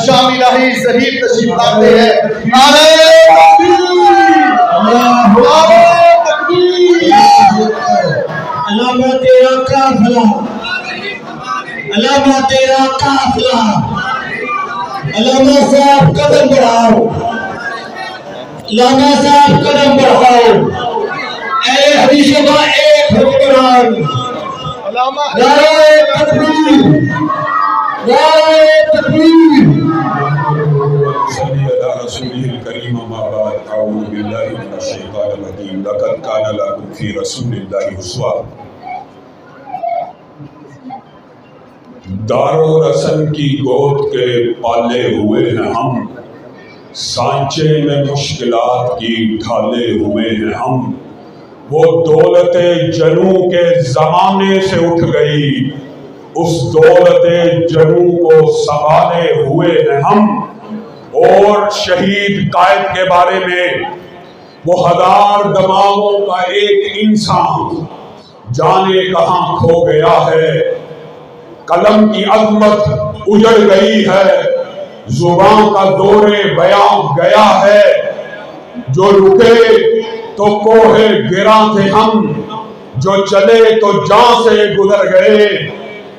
شام الہی ظہیر تشریف لاتے ہیں. نعرہ تکبیر. علامہ تیرا قافلہ، علامہ تیرا قافلہ، علامہ صاحب قدم بڑھاؤ، علامہ صاحب قدم بڑھاؤ. اہل حدیث کا ایک حکمران. نعرہ تکبیر، نعرہ تکبیر. صلی اللہ رسول کریم اما بعد اعوذ باللہ من الشیطان الرجیم لقد کان لکم فی رسول اللہ اسوہ. دار و رسن کی گود کے پالے ہوئے ہیں ہم، سانچے میں مشکلات کی ڈھالے ہوئے ہیں ہم. وہ دولت جنوں کے زمانے سے اٹھ گئی، اس دولت جنوں کو سنبھالے ہوئے ہیں ہم. اور شہید قائد کے بارے میں وہ ہزار دماغوں کا ایک انسان جانے کہاں کھو گیا ہے. قلم کی عظمت اجڑ گئی ہے، زبان کا دور بیان گیا ہے. جو رکے تو کوہ گراں تھے ہم، جو چلے تو جان سے گزر گئے.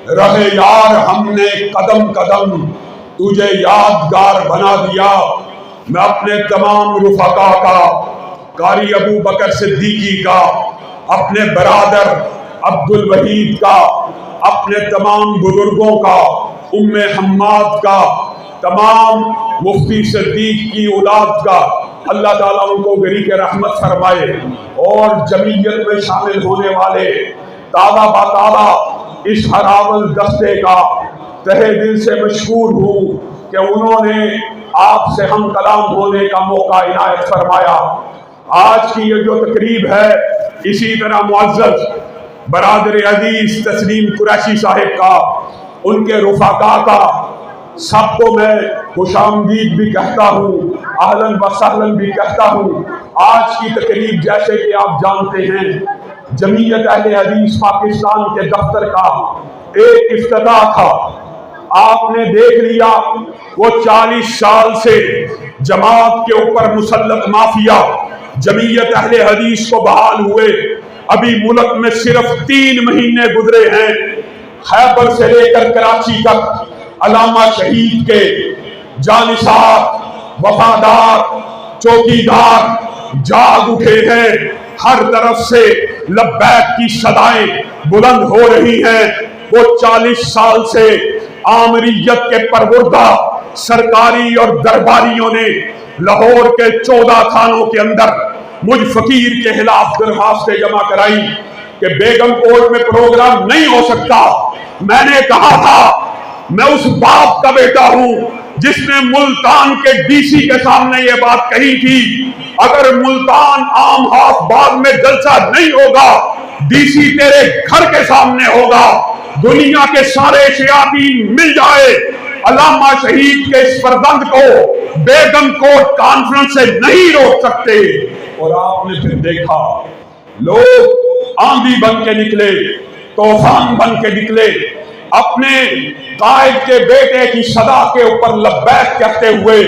رہے یار ہم نے قدم قدم تجھے یادگار بنا دیا. میں اپنے تمام رفقا کا، قاری ابو بکر صدیقی کا، اپنے برادر عبد الوحید کا، اپنے تمام بزرگوں کا، ام حماد کا، تمام مفتی صدیق کی اولاد کا اللہ تعالیٰ ان کو گری کے رحمت فرمائے. اور جمعیت میں شامل ہونے والے تازہ باتازہ اس ہراول دستے کا تہہ دل سے مشکور ہوں کہ انہوں نے آپ سے ہم کلام ہونے کا موقع عنایت فرمایا. آج کی یہ جو تقریب ہے اسی طرح معزز برادر عزیز تسلیم قریشی صاحب کا، ان کے رفقا کا، سب کو میں خوش آمدید بھی کہتا ہوں، اہلاً و سہلاً بھی کہتا ہوں. آج کی تقریب جیسے کہ آپ جانتے ہیں جمعیت اہل حدیث پاکستان کے دفتر کا ایک افتتاح تھا. آپ نے دیکھ لیا وہ 40 سال سے جماعت کے اوپر مسلط مافیا جمعیت اہل حدیث کو بحال ہوئے ابھی ملک میں صرف 3 مہینے گزرے ہیں. خیبر سے لے کر کراچی تک علامہ شہید کے جانثار، وفادار، چوکیدار جاگ اٹھے ہیں. ہر طرف سے لبیک کی صدائیں بلند ہو رہی ہیں. وہ 40 سال سے آمریت کے پروردہ سرکاری اور درباریوں نے لاہور کے 14 تھانوں کے اندر مجھ فقیر کے خلاف درخواستیں جمع کرائی کہ بیگم کوٹ میں پروگرام نہیں ہو سکتا. میں نے کہا تھا میں اس باپ کا بیٹا ہوں جس نے ملتان کے ڈی سی کے سامنے یہ بات کہی تھی اگر ملتان عام ہاف باغ میں جلسہ نہیں ہوگا ڈی سی تیرے گھر کے سامنے ہوگا. دنیا کے سارے شیاطین مل جائے علامہ شہید کے اس فرزند کو بیگم کوٹ کانفرنس سے نہیں روک سکتے. اور آپ نے پھر دیکھا لوگ آندھی بن کے نکلے، طوفان بن کے نکلے، اپنے قائد کے بیٹے کی صدا کے اوپر لبیک کہتے ہوئے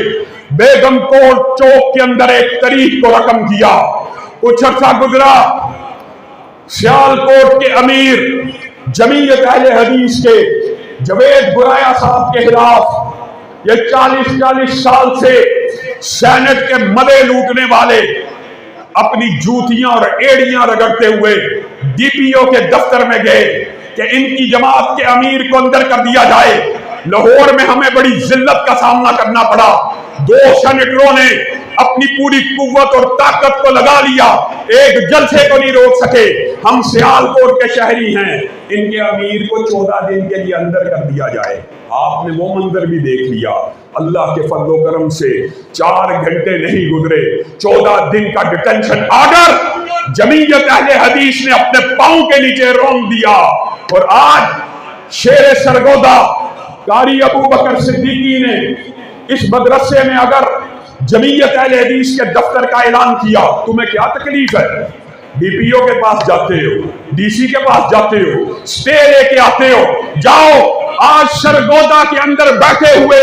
بیگم کوٹ چوک کے اندر ایک تاریخ کو رقم کیا. کچھ عرصہ گزرا، سیالکوٹ کے امیر جمعیت اہل حدیث کے جوید برایا صاحب کے خلاف یہ 40 سال سے سینٹ کے مدے لوٹنے والے اپنی جوتیاں اور ایڑیاں رگڑتے ہوئے ڈی پی او کے دفتر میں گئے کہ ان کی جماعت کے امیر کو اندر کر دیا جائے. لاہور میں ہمیں بڑی ذلت کا سامنا کرنا پڑا. 2 سینیٹروں نے اپنی پوری قوت اور طاقت کو لگا لیا، ایک جلسے کو نہیں روک سکے. ہم سیالکوٹ کے شہری ہیں، ان کے امیر کو 14 دن کے لیے اندر کر دیا جائے. آپ نے وہ منظر بھی دیکھ لیا. اللہ کے فضل و کرم سے 4 گھنٹے نہیں گزرے 14 دن کا ڈیٹینشن آرڈر جمعیت اہل حدیث نے اپنے پاؤں کے نیچے رونگ دیا. اور آج شیر سرگودا قاری ابو بکر صدیقی نے اس مدرسے میں اگر جمعیت اہل حدیث کے دفتر کا اعلان کیا تمہیں کیا تکلیف ہے؟ ڈی پی او کے پاس جاتے ہو، ڈی سی کے پاس جاتے ہو، سٹے لے کے آتے ہو. جاؤ آج سرگودا کے اندر بیٹھے ہوئے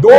2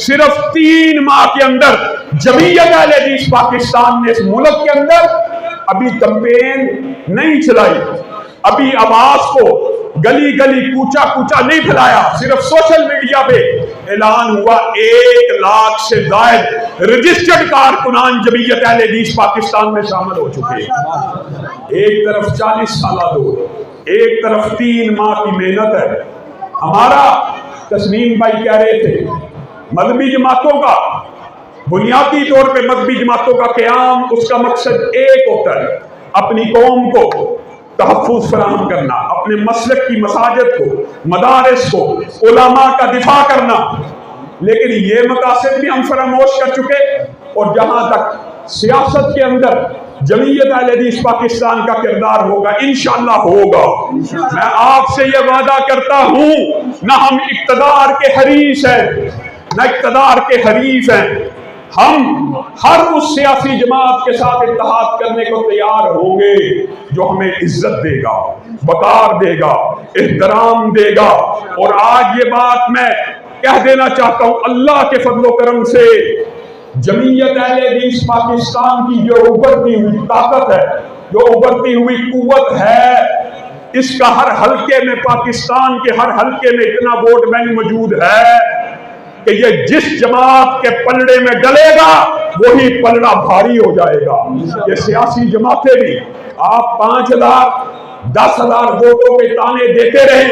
صرف 3 ماہ کے اندر جمعیت اہل حدیث پاکستان نے اس ملک کے اندر ابھی کمپین نہیں چلائی، ابھی آواز کو گلی گلی کوچا کوچا نہیں پھیلایا، صرف سوشل میڈیا پہ اعلان ہوا 1 لاکھ سے زائد رجسٹرڈ کارکنان جمعیت اہل حدیث پاکستان میں شامل ہو چکے ہیں۔ ایک طرف 40 سالہ دور، ایک طرف 3 ماہ کی محنت ہے۔ ہمارا تسلیم بھائی کہہ رہے تھے مذہبی جماعتوں کا بنیادی طور پہ مذہبی جماعتوں کا قیام، اس کا مقصد ایک ہوتا ہے اپنی قوم کو تحفظ فراہم کرنا، اپنے مسلک کی مساجد کو، مدارس کو، علماء کا دفاع کرنا، لیکن یہ مقاصد بھی ہم فراموش کر چکے۔ اور جہاں تک سیاست کے اندر جمعیت اہل حدیث پاکستان کا کردار ہوگا، انشاءاللہ ہوگا، میں آپ سے یہ وعدہ کرتا ہوں، نہ ہم اقتدار کے حریص ہیں نہ اقتدار کے حریف ہیں، ہم ہر اس سیاسی جماعت کے ساتھ اتحاد کرنے کو تیار ہوں گے جو ہمیں عزت دے گا، وقار دے گا، احترام دے گا۔ اور آج یہ بات میں کہہ دینا چاہتا ہوں، اللہ کے فضل و کرم سے جمعیت اہل حدیث پاکستان کی جو ابھرتی ہوئی طاقت ہے، جو ابھرتی ہوئی قوت ہے، اس کا ہر حلقے میں، پاکستان کے ہر حلقے میں اتنا ووٹ بینک موجود ہے کہ یہ جس جماعت کے پلڑے میں ڈلے گا وہی پلڑا بھاری ہو جائے گا۔ یہ سیاسی جماعتیں بھی آپ 5,000 10,000 ووٹوں کے تانے دیتے رہیں،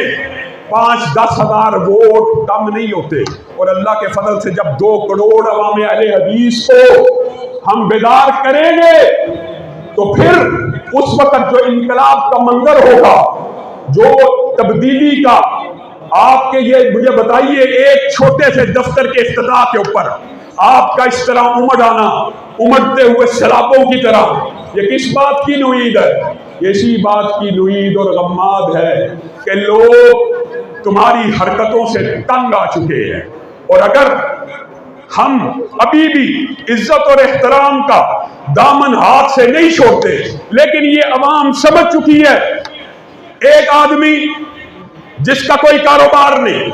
5-10 ہزار ووٹ کم نہیں ہوتے۔ اور اللہ کے فضل سے جب 2 کروڑ عوام اہل حدیث کو ہم بیدار کریں گے تو پھر اس وقت جو انقلاب کا منظر ہوگا، جو تبدیلی کا، آپ کے یہ مجھے بتائیے ایک چھوٹے سے دفتر کے افتتاح کے اوپر آپ کا اس طرح امڑ آنا، امڑتے ہوئے سیلابوں کی طرح، یہ کس بات کی نوید ہے؟ اسی بات کی نوید اور غماد ہے کہ لوگ تمہاری حرکتوں سے تنگ آ چکے ہیں۔ اور اگر ہم ابھی بھی عزت اور احترام کا دامن ہاتھ سے نہیں چھوڑتے، لیکن یہ عوام سمجھ چکی ہے، ایک آدمی جس کا کوئی کاروبار نہیں،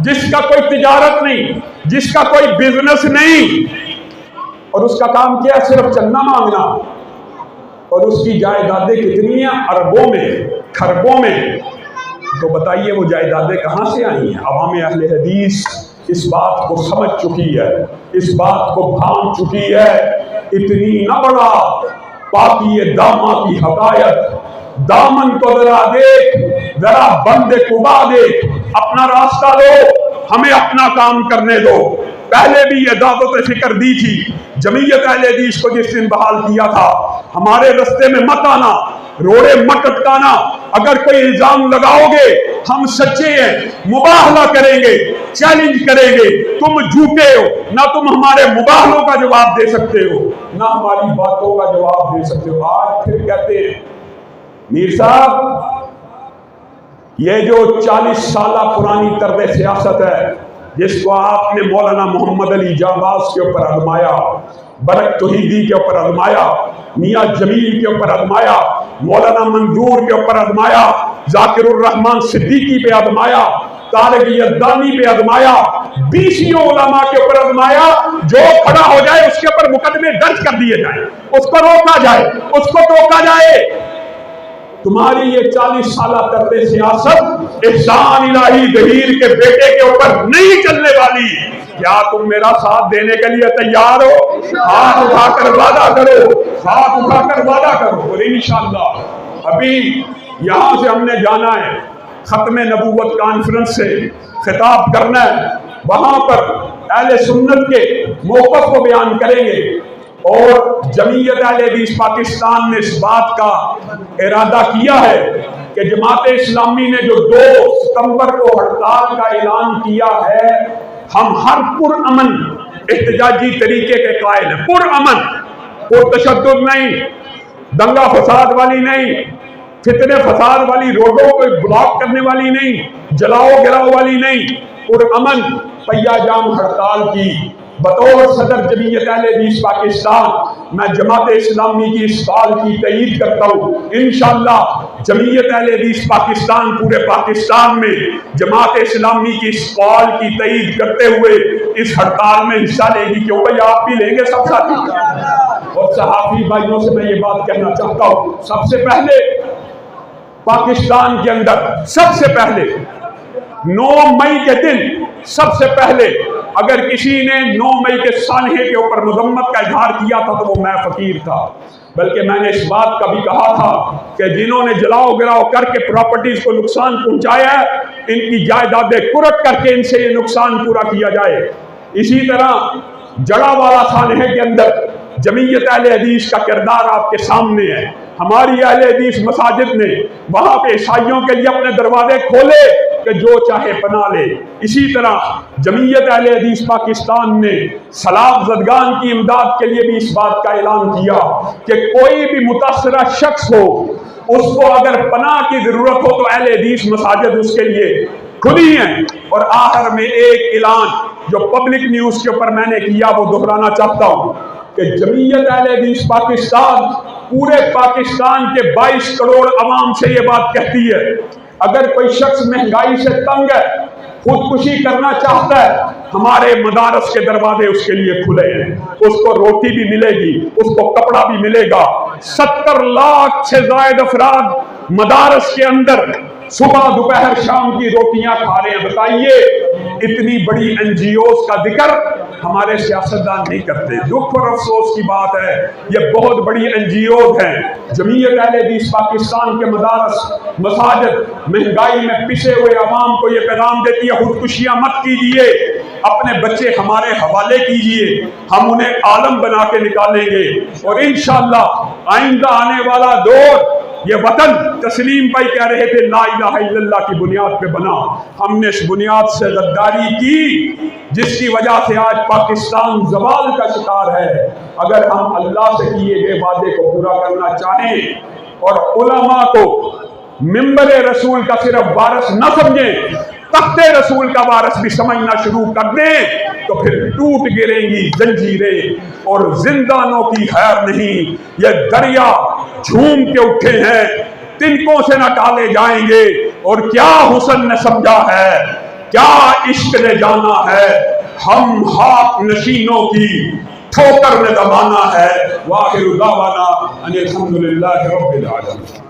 جس کا کوئی تجارت نہیں، جس کا کوئی بزنس نہیں، اور اس کا کام کیا ہے؟ صرف چندہ مانگنا، اور اس کی جائیدادیں کتنی ہیں؟ اربوں میں، کھربوں میں۔ تو بتائیے وہ جائیدادیں کہاں سے آئی ہیں؟ عوام اہل حدیث اس بات کو سمجھ چکی ہے، اس بات کو بھان چکی ہے۔ اتنی نہ بڑا پاکی داما کی حقائق، دامن کو ذرا دیکھ، ذرا بند قبا دیکھ، اپنا راستہ دو، ہمیں اپنا کام کرنے دو۔ پہلے بھی یہ دعوت فکر دی تھی، جمعیت اہل حدیث کو جس دن بحال کیا تھا، ہمارے رستے میں مت آنا، روڑے مت اٹکانا، اگر کوئی الزام لگاؤ گے ہم سچے ہیں، مباہلہ کریں گے، چیلنج کریں گے، تم جھوٹے ہو، نہ تم ہمارے مباہلوں کا جواب دے سکتے ہو، نہ ہماری باتوں کا جواب دے سکتے ہو۔ آج پھر کہتے ہیں میر صاحب یہ جو 40 سالہ پرانی طرز سیاست ہے، جس کو آپ نے مولانا محمد علی جانباز کے اوپر آزمایا، برق توحیدی کے اوپر آزمایا، میاں جمیل کے اوپر آزمایا، مولانا منظور کے اوپر آزمایا، ذاکر الرحمن صدیقی پہ آزمایا، طارق یزدانی پہ آزمایا، 20 علماء کے اوپر آزمایا، جو کھڑا ہو جائے اس کے اوپر مقدمے درج کر دیے جائیں، اس کو روکا جائے، اس کو ٹوکا جائے۔ تمہاری یہ 40 سالہ طرز سیاست احسان الہی ظہیر کے بیٹے کے اوپر نہیں چلنے والی۔ کیا تم میرا ساتھ دینے کے لیے تیار ہو؟ ہاتھ اٹھا کر وعدہ کرو، ہاتھ اٹھا کر وعدہ کرو، اور انشاءاللہ ابھی یہاں سے ہم نے جانا ہے، ختم نبوت کانفرنس سے خطاب کرنا ہے، وہاں پر اہل سنت کے موقف کو بیان کریں گے۔ اور جمعیت اہل حدیث پاکستان نے اس بات کا ارادہ کیا ہے کہ جماعت اسلامی نے جو 2 ستمبر کو ہڑتال کا اعلان کیا ہے، ہم ہر پرامن احتجاجی طریقے کے قائل ہیں، پرامن، کوئی تشدد نہیں، دنگا فساد والی نہیں، فتنے فساد والی، روڈوں کو بلاک کرنے والی نہیں، جلاؤ گراؤ والی نہیں، پرامن پہیا جام ہڑتال کی بطور صدر جمعیت اہل حدیث پاکستان میں جماعت اسلامی کی اس کال کی تائید کرتا ہوں۔ انشاءاللہ جمعیت اہل حدیث پاکستان پورے پاکستان میں جماعت اسلامی کی اس کال کی تائید کرتے ہوئے اس ہڑتال میں حصہ لے گی۔ کیوں بھائی آپ بھی لیں گے سب ساتھی؟ اور صحافی بھائیوں سے میں یہ بات کہنا چاہتا ہوں، سب سے پہلے پاکستان کے اندر سب سے پہلے 9 مئی کے دن سب سے پہلے اگر کسی نے 9 مئی کے سانحے کے اوپر مذمت کا اظہار کیا تھا تو وہ میں فقیر تھا، بلکہ میں نے اس بات کا بھی کہا تھا کہ جنہوں نے جلاؤ گراؤ کر کے پراپرٹیز کو نقصان پہنچایا ہے ان کی جائیدادیں کرک کر کے ان سے یہ نقصان پورا کیا جائے۔ اسی طرح جڑا والا سانحے کے اندر جمعیت اہل حدیث کا کردار آپ کے سامنے ہے۔ ہماری اہل حدیث مساجد نے وہاں پہ عیسائیوں کے لیے اپنے دروازے کھولے کہ جو چاہے پناہ لے۔ اسی طرح جمعیت اہل حدیث پاکستان نے سیلاب زدگان کی امداد کے لیے بھی اس بات کا اعلان کیا کہ کوئی بھی متاثرہ شخص ہو، اس کو اگر پناہ کی ضرورت ہو تو اہل حدیث مساجد اس کے لیے کھلی ہیں۔ اور آخر میں ایک اعلان جو پبلک نیوز کے اوپر میں نے کیا وہ دہرانا چاہتا ہوں کہ جمعیت اہل حدیث پاکستان پورے پاکستان کے 22 کروڑ عوام سے یہ بات کہتی ہے، اگر کوئی شخص مہنگائی سے تنگ ہے، خودکشی کرنا چاہتا ہے، ہمارے مدارس کے دروازے اس کے لیے کھلے ہیں۔ اس کو روٹی بھی ملے گی، اس کو کپڑا بھی ملے گا۔ 70 لاکھ سے زائد افراد مدارس کے اندر صبح دوپہر شام کی روٹیاں کھا رہے ہیں۔ بتائیے اتنی بڑی این جی اوز کا ذکر ہمارے سیاستدان نہیں کرتے۔ دکھ اور افسوس کی بات ہے، یہ بہت بڑی این جی اوز ہیں۔ جمعیت اہل حدیث پاکستان کے مدارس مساجد مہنگائی میں پسے ہوئے عوام کو یہ پیغام دیتی ہے خودکشیاں مت کیجیے، اپنے بچے ہمارے حوالے کیجیے، ہم انہیں عالم بنا کے نکالیں گے۔ اور انشاءاللہ آئندہ آنے والا دور یہ وطن تسلیم بھائی کہہ رہے تھے لا الہ الا اللہ کی بنیاد پہ بنا، ہم نے اس بنیاد سے غداری کی جس کی وجہ سے آج پاکستان زوال کا شکار ہے۔ اگر ہم اللہ سے کیے گئے وعدے کو پورا کرنا چاہیں اور علماء کو منبر رسول کا صرف وارث نہ سمجھیں، تخت رسول کا وارث بھی سمجھنا شروع کر دیں تو پھر ٹوٹ گریں گی زنجیریں اور زندانوں کی خیر نہیں۔ یہ دریا جھوم کے اٹھے ہیں، تنکوں سے نہ ٹالے جائیں گے۔ اور کیا حسن نے سمجھا ہے، کیا عشق نے جانا ہے، ہم ہاتھ نشینوں کی ٹھوکر نے دبانا ہے۔ وآخر دعوانا ان الحمد للہ رب العالمین۔